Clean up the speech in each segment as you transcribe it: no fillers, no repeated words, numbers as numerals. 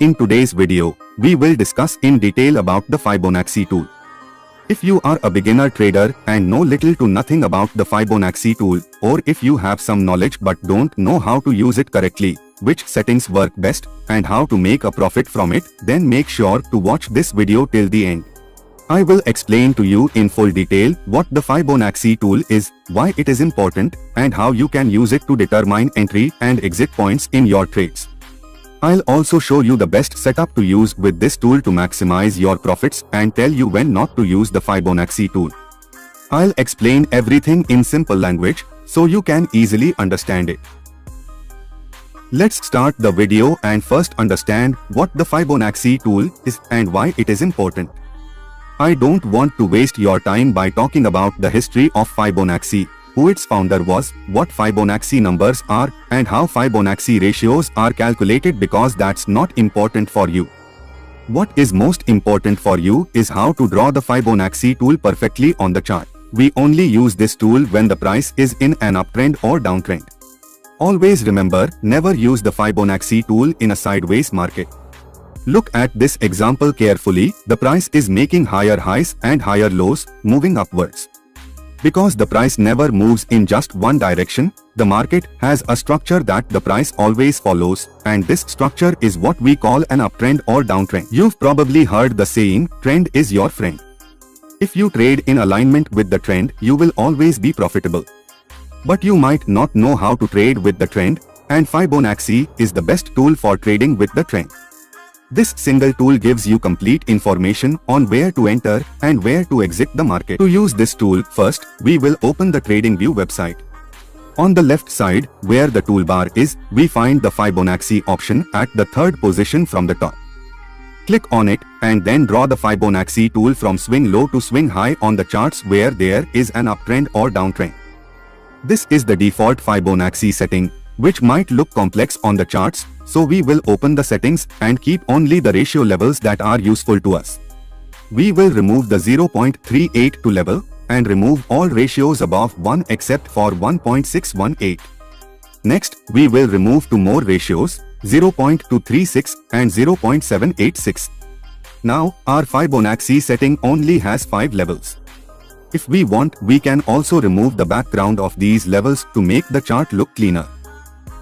In today's video, we will discuss in detail about the Fibonacci tool. If you are a beginner trader and know little to nothing about the Fibonacci tool, or if you have some knowledge but don't know how to use it correctly, which settings work best, and how to make a profit from it, then make sure to watch this video till the end. I will explain to you in full detail what the Fibonacci tool is, why it is important, and how you can use it to determine entry and exit points in your trades. I'll also show you the best setup to use with this tool to maximize your profits and tell you when not to use the Fibonacci tool. I'll explain everything in simple language so you can easily understand it. Let's start the video and first understand what the Fibonacci tool is and why it is important. I don't want to waste your time by talking about the history of Fibonacci, who its founder was, what Fibonacci numbers are, and how Fibonacci ratios are calculated, because that's not important for you. What is most important for you is how to draw the Fibonacci tool perfectly on the chart. We only use this tool when the price is in an uptrend or downtrend. Always remember, never use the Fibonacci tool in a sideways market. Look at this example carefully. The price is making higher highs and higher lows, moving upwards. Because the price never moves in just one direction, the market has a structure that the price always follows, and this structure is what we call an uptrend or downtrend. You've probably heard the saying, trend is your friend. If you trade in alignment with the trend, you will always be profitable. But you might not know how to trade with the trend, and Fibonacci is the best tool for trading with the trend. This single tool gives you complete information on where to enter and where to exit the market. To use this tool, first, we will open the TradingView website. On the left side, where the toolbar is, we find the Fibonacci option at the third position from the top. Click on it and then draw the Fibonacci tool from swing low to swing high on the charts where there is an uptrend or downtrend. This is the default Fibonacci setting, which might look complex on the charts, so we will open the settings and keep only the ratio levels that are useful to us. We will remove the 0.382 level and remove all ratios above 1 except for 1.618. Next, we will remove two more ratios, 0.236 and 0.786. Now, our Fibonacci setting only has 5 levels. If we want, we can also remove the background of these levels to make the chart look cleaner.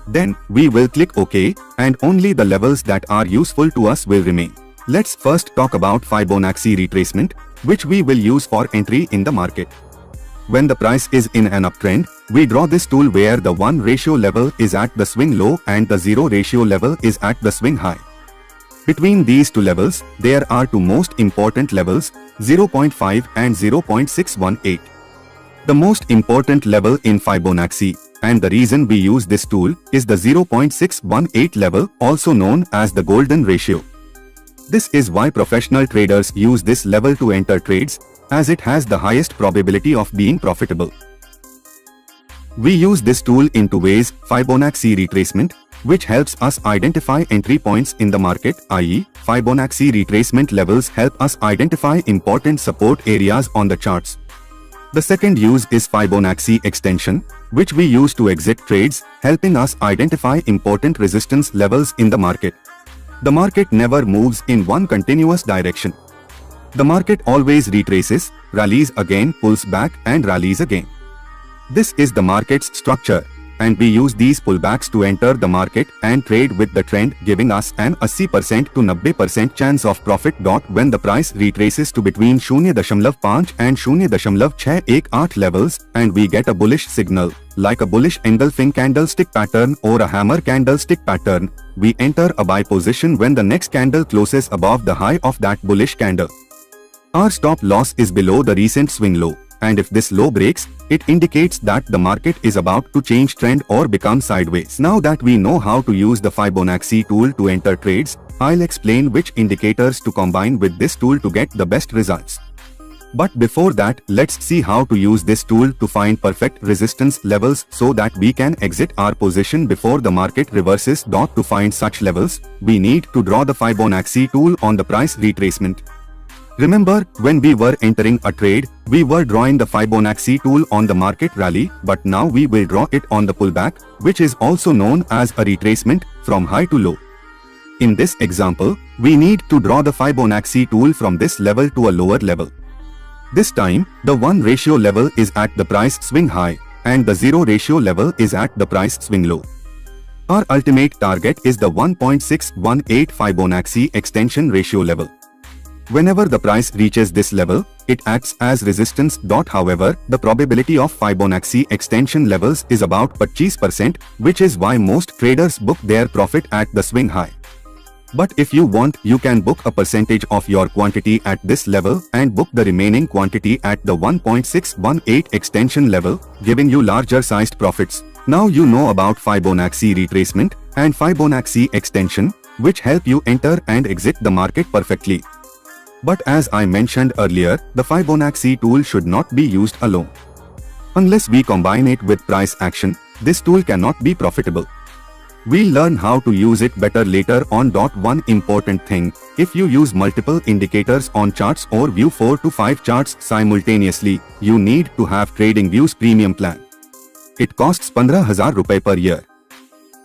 Then, we will click OK, and only the levels that are useful to us will remain. Let's first talk about Fibonacci retracement, which we will use for entry in the market. When the price is in an uptrend, we draw this tool where the 1 ratio level is at the swing low and the 0 ratio level is at the swing high. Between these two levels, there are two most important levels, 0.5 and 0.618. The most important level in Fibonacci, and the reason we use this tool, is the 0.618 level, also known as the golden ratio. This is why professional traders use this level to enter trades, as it has the highest probability of being profitable. We use this tool in two ways: Fibonacci retracement, which helps us identify entry points in the market, i.e., Fibonacci retracement levels help us identify important support areas on the charts. The second use is Fibonacci extension, which we use to exit trades, helping us identify important resistance levels in the market. The market never moves in one continuous direction. The market always retraces, rallies again, pulls back and rallies again. This is the market's structure, and we use these pullbacks to enter the market and trade with the trend, giving us an 80% to 90% chance of profit. When the price retraces to between 0.5 and 0.618 levels and we get a bullish signal, like a bullish engulfing candlestick pattern or a hammer candlestick pattern, we enter a buy position when the next candle closes above the high of that bullish candle. Our stop loss is below the recent swing low, and if this low breaks, it indicates that the market is about to change trend or become sideways. Now that we know how to use the Fibonacci tool to enter trades, I'll explain which indicators to combine with this tool to get the best results. But before that, let's see how to use this tool to find perfect resistance levels so that we can exit our position before the market reverses. To find such levels, we need to draw the Fibonacci tool on the price retracement. Remember, when we were entering a trade, we were drawing the Fibonacci tool on the market rally, but now we will draw it on the pullback, which is also known as a retracement, from high to low. In this example, we need to draw the Fibonacci tool from this level to a lower level. This time, the 1 ratio level is at the price swing high, and the 0 ratio level is at the price swing low. Our ultimate target is the 1.618 Fibonacci extension ratio level. Whenever the price reaches this level, it acts as resistance. However, the probability of Fibonacci extension levels is about 25%, which is why most traders book their profit at the swing high. But if you want, you can book a percentage of your quantity at this level and book the remaining quantity at the 1.618 extension level, giving you larger sized profits. Now you know about Fibonacci retracement and Fibonacci extension, which help you enter and exit the market perfectly. But as I mentioned earlier, the Fibonacci tool should not be used alone. Unless we combine it with price action, this tool cannot be profitable. We'll learn how to use it better later on. One important thing, if you use multiple indicators on charts or view 4 to 5 charts simultaneously, you need to have TradingView's premium plan. It costs 15,000 rupees per year.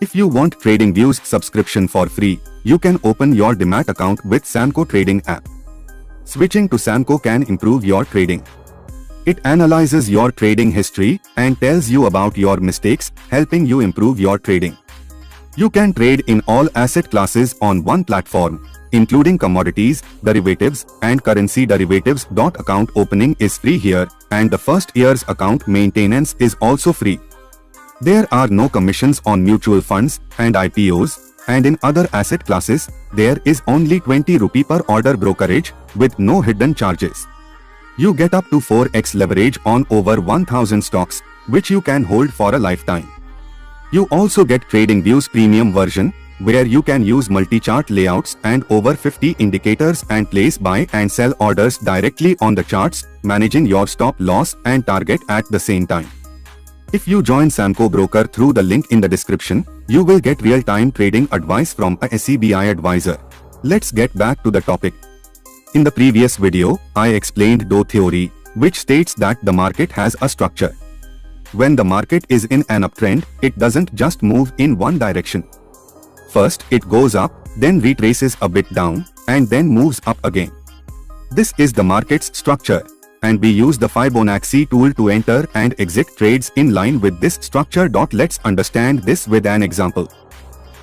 If you want TradingView's subscription for free, you can open your Demat account with Samco Trading app. Switching to Samco can improve your trading. It analyzes your trading history and tells you about your mistakes, helping you improve your trading. You can trade in all asset classes on one platform, including commodities, derivatives, and currency derivatives. Account opening is free here, and the first year's account maintenance is also free. There are no commissions on mutual funds and IPOs, and in other asset classes, there is only 20 rupee per order brokerage, with no hidden charges. You get up to 4x leverage on over 1000 stocks, which you can hold for a lifetime. You also get TradingView's premium version, where you can use multi-chart layouts and over 50 indicators and place buy and sell orders directly on the charts, managing your stop loss and target at the same time. If you join Samco Broker through the link in the description, you will get real-time trading advice from a SEBI advisor. Let's get back to the topic. In the previous video, I explained DOE theory, which states that the market has a structure. When the market is in an uptrend, it doesn't just move in one direction. First, it goes up, then retraces a bit down, and then moves up again. This is the market's structure, and we use the Fibonacci tool to enter and exit trades in line with this structure. Let's understand this with an example.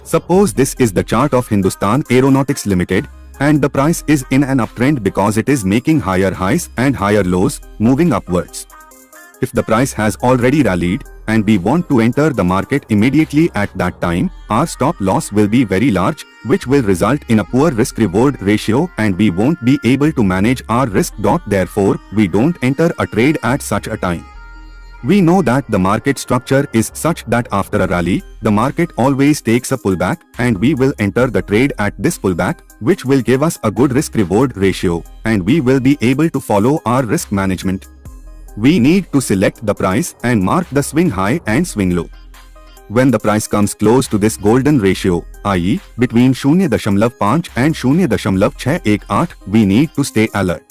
Suppose this is the chart of Hindustan Aeronautics Limited, and the price is in an uptrend because it is making higher highs and higher lows, moving upwards. If the price has already rallied, and we want to enter the market immediately at that time, our stop loss will be very large, which will result in a poor risk-reward ratio, and we won't be able to manage our risk. Therefore, we don't enter a trade at such a time. We know that the market structure is such that after a rally, the market always takes a pullback, and we will enter the trade at this pullback, which will give us a good risk-reward ratio, and we will be able to follow our risk management. We need to select the price and mark the swing high and swing low. When the price comes close to this golden ratio, i.e., between 0.5 and 0.618, we need to stay alert.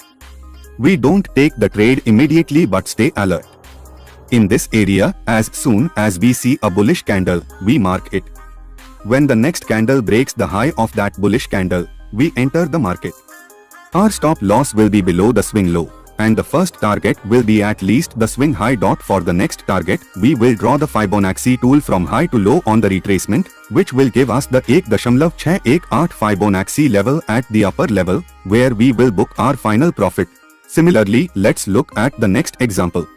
We don't take the trade immediately but stay alert. In this area, as soon as we see a bullish candle, we mark it. When the next candle breaks the high of that bullish candle, we enter the market. Our stop loss will be below the swing low, and the first target will be at least the swing high. For the next target, we will draw the Fibonacci tool from high to low on the retracement, which will give us the 1.618 Fibonacci level at the upper level, where we will book our final profit. Similarly, let's look at the next example.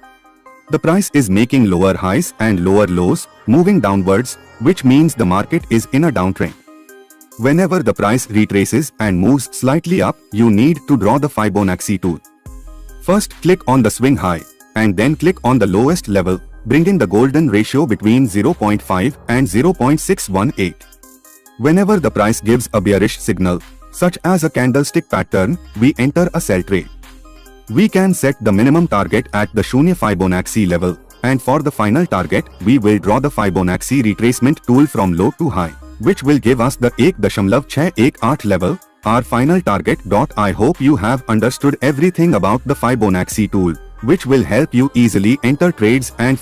The price is making lower highs and lower lows, moving downwards, which means the market is in a downtrend. Whenever the price retraces and moves slightly up, you need to draw the Fibonacci tool. First, click on the swing high, and then click on the lowest level, bringing the golden ratio between 0.5 and 0.618. Whenever the price gives a bearish signal, such as a candlestick pattern, we enter a sell trade. We can set the minimum target at the 0 Fibonacci level, and for the final target, we will draw the Fibonacci retracement tool from low to high, which will give us the 1.618 level, our final target. I hope you have understood everything about the Fibonacci tool, which will help you easily enter trades and